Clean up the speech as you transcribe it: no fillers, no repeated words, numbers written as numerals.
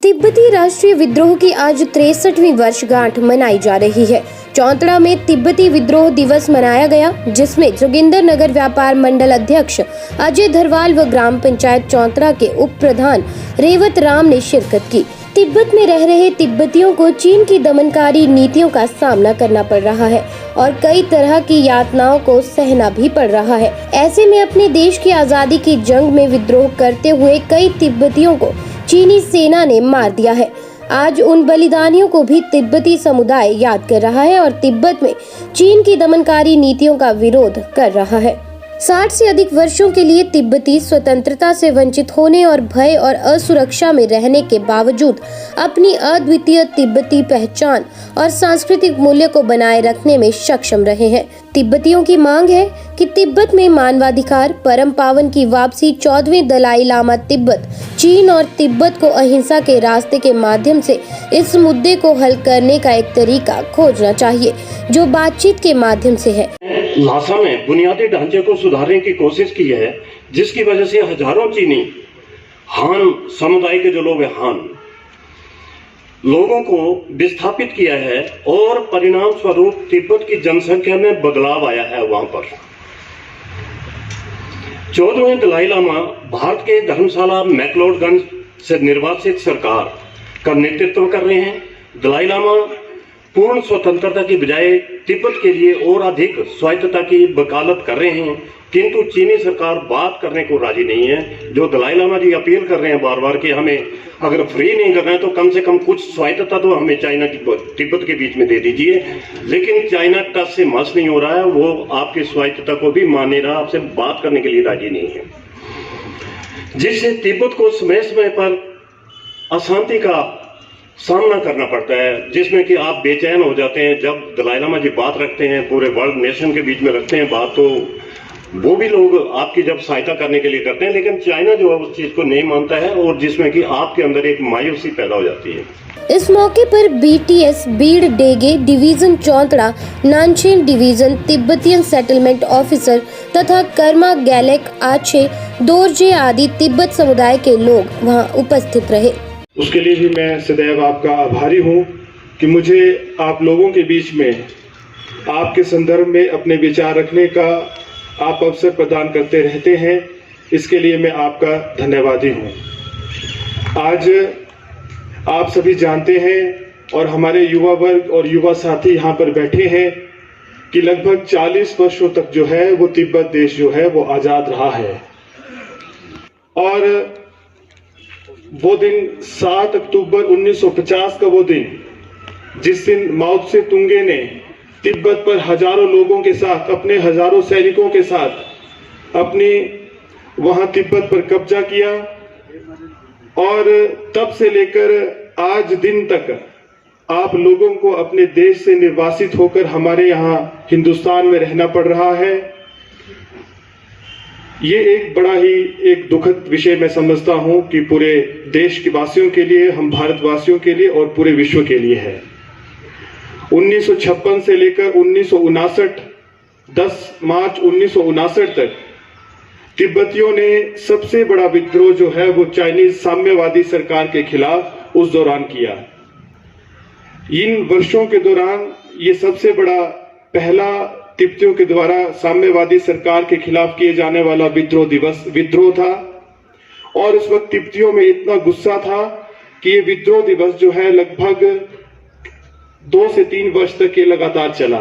तिब्बती राष्ट्रीय विद्रोह की आज 63वीं वर्षगांठ मनाई जा रही है। चौंतड़ा में तिब्बती विद्रोह दिवस मनाया गया, जिसमें जोगिंदर नगर व्यापार मंडल अध्यक्ष अजय धरवाल व ग्राम पंचायत चौंतड़ा के उप प्रधान रेवत राम ने शिरकत की। तिब्बत में रह रहे तिब्बतियों को चीन की दमनकारी नीतियों का सामना करना पड़ रहा है और कई तरह की यातनाओं को सहना भी पड़ रहा है। ऐसे में अपने देश की आजादी की जंग में विद्रोह करते हुए कई तिब्बतियों को चीनी सेना ने मार दिया है। आज उन बलिदानियों को भी तिब्बती समुदाय याद कर रहा है और तिब्बत में चीन की दमनकारी नीतियों का विरोध कर रहा है। 60 से अधिक वर्षों के लिए तिब्बती स्वतंत्रता से वंचित होने और भय और असुरक्षा में रहने के बावजूद अपनी अद्वितीय तिब्बती पहचान और सांस्कृतिक मूल्य को बनाए रखने में सक्षम रहे हैं। तिब्बतियों की मांग है कि तिब्बत में मानवाधिकार, परम पावन की वापसी, 14वें दलाई लामा तिब्बत, चीन और तिब्बत को अहिंसा के रास्ते के माध्यम से इस मुद्दे को हल करने का एक तरीका खोजना चाहिए, जो बातचीत के माध्यम से है। लासा में बुनियादी ढांचे को सुधारने की कोशिश की है, जिसकी वजह से हजारों चीनी हान समुदाय के जो लोग हैं, हान लोगों को विस्थापित किया है और परिणाम स्वरूप तिब्बत की जनसंख्या में बदलाव आया है। वहां पर 14वें दलाई लामा भारत के धर्मशाला मैक्लोडगंज से निर्वाचित सरकार का नेतृत्व कर रहे हैं। दलाई लामा पूर्ण स्वतंत्रता की बजाय तिब्बत के लिए और अधिक स्वायत्तता की वकालत कर रहे हैं, किंतु चीनी सरकार बात करने को राजी नहीं है। जो दलाई लामा जी अपील कर रहे हैं बार बार कि हमें अगर फ्री नहीं करना है तो कम से कम कुछ स्वायत्तता तो हमें चाइना की तिब्बत के बीच में दे दीजिए, लेकिन चाइना टच से मस नहीं हो रहा है। वो आपकी स्वायत्तता को भी मान नहीं रहा, आपसे बात करने के लिए राजी नहीं है, जिससे तिब्बत को समय समय पर अशांति का सामना करना पड़ता है, जिसमें कि आप बेचैन हो जाते हैं। जब दलाई लामा जी बात रखते हैं, पूरे वर्ल्ड नेशन के बीच में रखते हैं बात, तो वो भी लोग आपकी जब सहायता करने के लिए करते हैं, लेकिन चाइना जो है उस चीज को नहीं मानता है और जिसमें कि आपके अंदर एक मायूसी पैदा हो जाती है। इस मौके पर बीटीएस बीड़ डेगे डिवीजन चौंतड़ा, नानचेन डिवीजन तिब्बतियन सेटलमेंट ऑफिसर तथा कर्मा गैलेक आछे दोरजे आदि तिब्बत समुदाय के लोग वहां उपस्थित रहे। उसके लिए भी मैं सदैव आपका आभारी हूँ कि मुझे आप लोगों के बीच में आपके संदर्भ में अपने विचार रखने का आप अवसर प्रदान करते रहते हैं। इसके लिए मैं आपका धन्यवादी हूँ। आज आप सभी जानते हैं और हमारे युवा वर्ग और युवा साथी यहाँ पर बैठे हैं कि लगभग 40 वर्षों तक जो है वो तिब्बत देश जो है वो आज़ाद रहा है। और वो दिन 7 अक्टूबर 1950 का वो दिन, जिस दिन माओ त्से तुंगे ने तिब्बत पर हजारों लोगों के साथ, अपने हजारों सैनिकों के साथ अपनी वहां तिब्बत पर कब्जा किया, और तब से लेकर आज दिन तक आप लोगों को अपने देश से निर्वासित होकर हमारे यहाँ हिंदुस्तान में रहना पड़ रहा है। ये एक बड़ा ही एक दुखद विषय मैं समझता हूं कि पूरे देश के वासियों के लिए, हम भारतवासियों के लिए और पूरे विश्व के लिए है। 1956 से लेकर 1959, 10 मार्च 1959 तक तिब्बतियों ने सबसे बड़ा विद्रोह जो है वो चाइनीज साम्यवादी सरकार के खिलाफ उस दौरान किया। इन वर्षों के दौरान ये सबसे बड़ा पहला तिब्बतियों के द्वारा साम्यवादी सरकार के खिलाफ किए जाने वाला विद्रोह था। और उस वक्त तिब्बतियों में इतना गुस्सा था कि ये विद्रोह दिवस जो है लगभग 2 से 3 वर्ष तक ये लगातार चला।